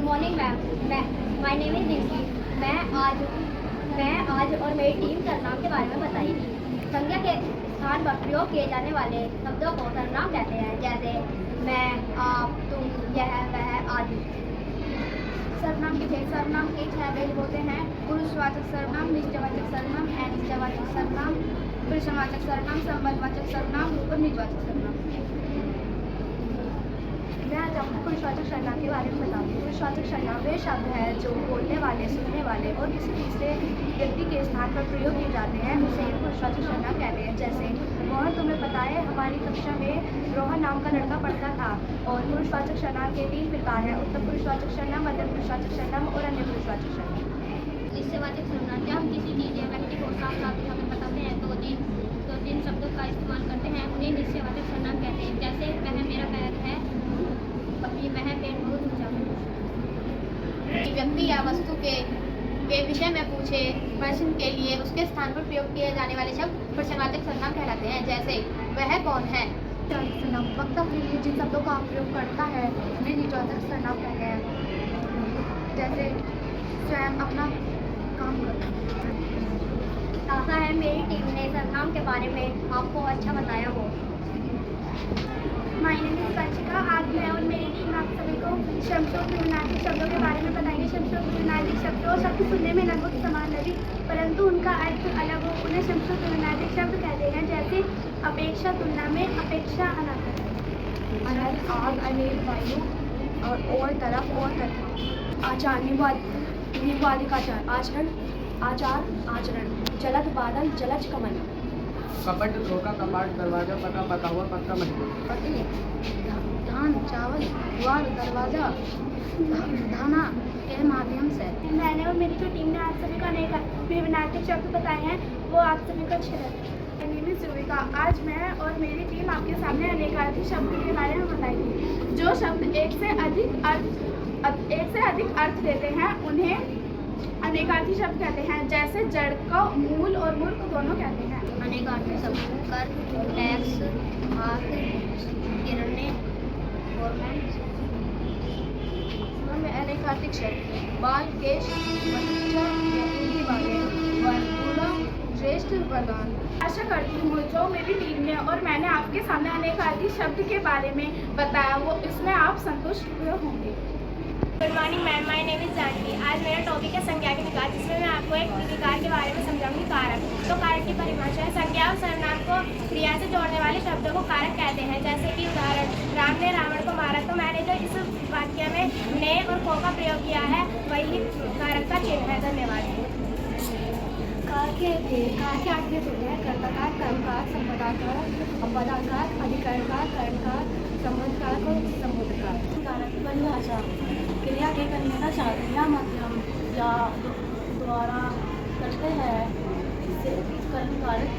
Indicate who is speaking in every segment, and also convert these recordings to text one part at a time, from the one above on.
Speaker 1: Morning ma'am. My name is Rinki. मैं आज और मेरी टीम सर्वनाम के बारे में बताएगी। संज्ञा के स्थान पर प्रयोग किए जाने वाले शब्दों को सर्वनाम कहते हैं, जैसे मैं, आप, तुम, यह, वह आदि।
Speaker 2: सर्वनाम के भेद। सर्वनाम के 6 भेद होते हैं: पुरुषवाचक सर्वनाम, निश्चयवाचक सर्वनाम, अनिश्चयवाचक सर्वनाम, प्रश्नवाचक सर्वनाम, संबंधवाचक सर्वनाम और निजवाचक सर्वनाम। मैं आज आपको पुरुषवाचक सर्वनाम के बारे में बताऊंगी। पुरुषवाचक सर्वनाम वे शब्द हैं जो बोलने वाले, सुनने वाले और किसी तीसरे व्यक्ति के स्थान पर प्रयोग किए जाते हैं, उसे ही पुरुषवाचक सर्वनाम कहते हैं। जैसे मोहन, तुम्हें पता है हमारी कक्षा में रोहन नाम का लड़का पढ़ता था। और पुरुषवाचक सर्वनाम के 3 प्रकार हैं: उत्तम पुरुषवाचक सर्वनाम, मध्यम पुरुषवाचक सर्वनाम और अन्य पुरुषवाचक सर्वनाम।
Speaker 1: निश्चयवाचक सर्वनाम जब हम किसी चीज़ या व्यक्ति को साफ साफ दिखाकर बताते हैं तो जिन शब्दों का इस्तेमाल करते हैं उन्हें निश्चयवाचक सर्वनाम कहते हैं। जैसे वह मेरा पैर है, वह पेड़ बहुत ऊंचा है।
Speaker 3: व्यक्ति या वस्तु के विषय में पूछे प्रश्न के लिए उसके स्थान पर प्रयोग किए जाने वाले शब्द प्रश्नवाचक सर्वनाम कहलाते हैं। जैसे वह कौन है।
Speaker 2: सर्वनाम वक्ता के लिए जिन शब्दों का प्रयोग करता है उन्हें निजवाचक सर्वनाम कहते हैं। जैसे स्वयं अपना काम करता है।
Speaker 1: आशा है मेरी टीम ने सर्वनाम के बारे में आपको अच्छा बताया हो।
Speaker 2: My name is Vanshika. आज मैं और मेरी टीम आप सभी को शब्दों शब्दों के बारे में बताएंगे। शब्द सुनने में लगभग समान लगे परंतु उनका अर्थ अलग हो, उन्हें शब्द कहते हैं। जैसे अपेक्षा, तुलना में, अपेक्षा, अनादर। अनल, आग, अनिल, वायु और तरफ और तथा। आचार, निवादिकाचार, आचरण, आचरण। जलद बादल, जलज कमल।
Speaker 4: कपट, धोखा, कपाट, दरवाजा, पता, पता हुआ, पक्का, मजबूत।
Speaker 2: धान, चावल, द्वार, दरवाजा, धाना के माध्यम से। मैंने और मेरी जो टीम ने आप सभी को अनेक विभिन्नार्थक शब्द बताए हैं वो आप सभी को अच्छे लगे। आज मैं और मेरी टीम आपके सामने अनेकार्थी शब्द के बारे में बताएगी। जो शब्द एक से अधिक अर्थ देते हैं उन्हें अनेकार्थी शब्द कहते हैं। जैसे जड़ को मूल और मूर्ख दोनों कहते हैं।
Speaker 1: अनेकार्थी शब्द कर, टैक्स, हाथ, किरणें, गवर्नमेंट।
Speaker 2: अनेकार्थिक शब्द बाल, केश, बच्चा, हिंदी वाले, वर्गुला, श्रेष्ठ, वरदान। आशा करती हूँ जो मेरी टीम ने और मैंने आपके सामने अनेकार्थिक शब्द के बारे में बताया वो इसमें आप संतुष्ट होंगे।
Speaker 5: Good morning ma'am, my name is Janvi. आज मेरा टॉपिक है संज्ञा के विकार, जिसमें मैं आपको एक विकार के बारे में समझाऊंगी। कारक। तो कारक की परिभाषा है संज्ञा और सर्वनाम को क्रिया से जोड़ने वाले शब्दों को कारक कहते हैं। जैसे कि उदाहरण, राम ने रावण को मारा। तो मैंने जो इस वाक्य में ने और को का प्रयोग किया है वही कारक का चिन्ह है। धन्यवाद।
Speaker 2: कार के 8 भेद होते हैं: कर्ताकार, कर्मकार, संपदाकार, अपदाकार, अधिकरणकार, कर्णकार, संबंधकार और संबोधकार। कारक की परिभाषा क्रिया के करने का साधन या माध्यम या द्वारा करते हैं इसे कर्मकारक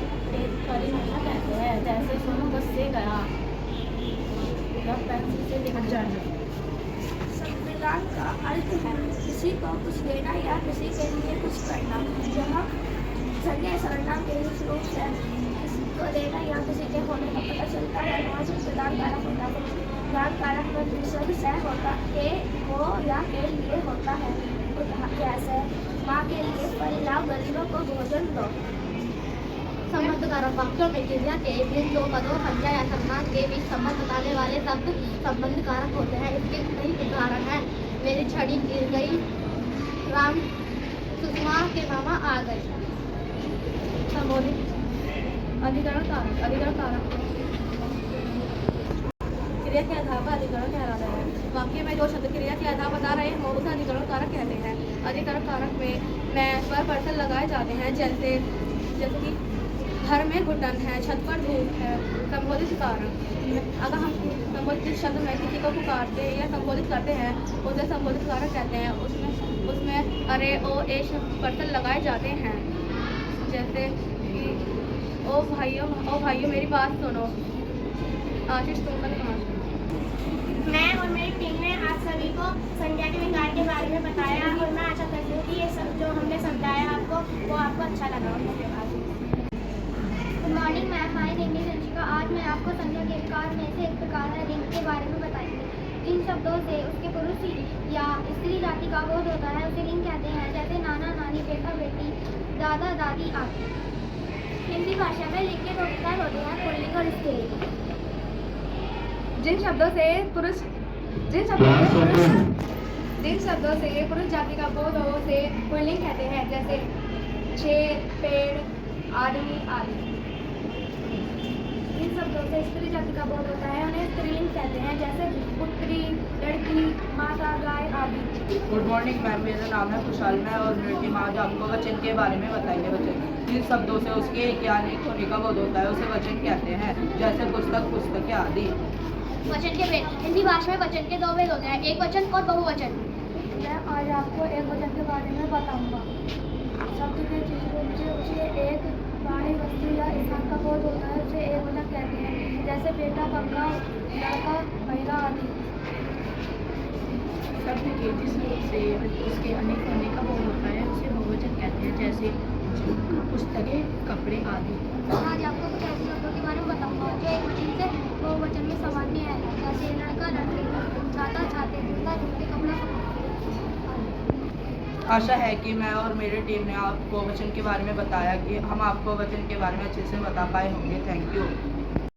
Speaker 2: परिभाषा कहते हैं। जैसे सोनू बस से गया या पेंसिल से लिख जाना। संविधान का अर्थ है किसी को कुछ देना या किसी के लिए कुछ करना। यहाँ संज्ञा सर्वनाम के रूप से किसी को देना या किसी के होने का पता चलता है। नाम प्रदान कारक होता है। प्रदान कारक में दूसरे से होता के को या के लिए होता है। जैसे माँ के लिए फल लाओ, गरीबों को भोजन दो।
Speaker 1: संबंध कारक वाक्यों में क्रिया के भिन्न दो पदों, संज्ञा या सर्वनाम के बीच संबंध बताने वाले शब्द संबंध कारक होते हैं। इसके कई उदाहरण हैं। मेरी छड़ी गिर गई, राम सुषमा के मामा आ गए।
Speaker 2: संबोधित अधिकरण कारक क्रिया के आधार पर अधिकरण कहलाता है। वाक्य में जो शब्द क्रिया के आधार बता रहे हैं उसे अधिकरण कारक कहते हैं। अधिकरण कारक में पर लगाए जाते हैं। जैसे कि घर में घुटन है, छत पर धूप है। संबोधित कारक अगर हम संबोधित शब्द में किसी को पुकारते या संबोधित करते हैं उसे संबोधित कारक कहते हैं। उसमें अरे, ओ, एश पर्सन लगाए जाते हैं। जैसे कि ओ भाइयों मेरी बात सुनो। आशीष तुमने कहा।
Speaker 5: मैं और मेरी टीम ने आप सभी को संज्ञा के विकार के बारे में बताया और मैं आशा करती हूँ कि ये सब जो हमने समझाया आपको वो आपको अच्छा लगा। धन्यवाद।
Speaker 1: Good morning ma'am, my name is Vanshika. आज मैं आपको संज्ञा के विकार में से एक प्रकार है रिंग के बारे में बताएंगे। इन शब्दों से उसके पुरुष या स्त्री
Speaker 5: जाति का बोध होता है उसे लिंग कहते हैं, जैसे नाना नानी, बेटा बेटी, दादा दादी आदि। हिंदी भाषा में लिंग के दो प्रकार होते हैं, पुल्लिंग और स्त्रीलिंग।
Speaker 2: जिन शब्दों से पुरुष जाति का बोध हो उसे पुल्लिंग कहते हैं, जैसे शेर, पेड़, आदमी आदि।
Speaker 5: जिन शब्दों से स्त्री जाति का बोध होता है उन्हें स्त्रीलिंग कहते हैं, जैसे पुत्री, लड़की, माता, गाय आदि।
Speaker 4: गुड मॉर्निंग मैम, मेरा नाम है खुशहाल। मैं और मेरी टीम आज आपको वचन के बारे में बताएंगे। वचन जिन शब्दों से उसके ज्ञान एक होने का बोध होता है उसे वचन कहते हैं, जैसे पुस्तक, पुस्तकें आदि।
Speaker 3: वचन के भेद। हिंदी भाषा में वचन के दो भेद होते हैं, एक वचन और बहुवचन।
Speaker 2: मैं आज आपको एक वचन के बारे में बताऊंगा। शब्द के जिस रूप से उसे एक प्राणी, वस्तु या स्थान का बोध होता है उसे एक वचन कहते हैं, जैसे बेटा, पंखा, लड़का, महिला आदि।
Speaker 6: शब्द के जिस रूप से उसके अनेक होने का बोध होता है उसे बहुवचन कहते हैं, जैसे पुस्तकें, कपड़े आदि।
Speaker 1: आज आपको कुछ ऐसे शब्दों के बारे में बताऊंगा जो एक वचन से बहुवचन में सामान्य है, जैसे लड़का, लड़की, छाता, छाते, जूता, जूते, कपड़ा,
Speaker 4: आशा है कि मैं और मेरी टीम ने आपको वचन के बारे में बताया कि हम आपको वचन के बारे में अच्छे से बता पाए होंगे। Thank you.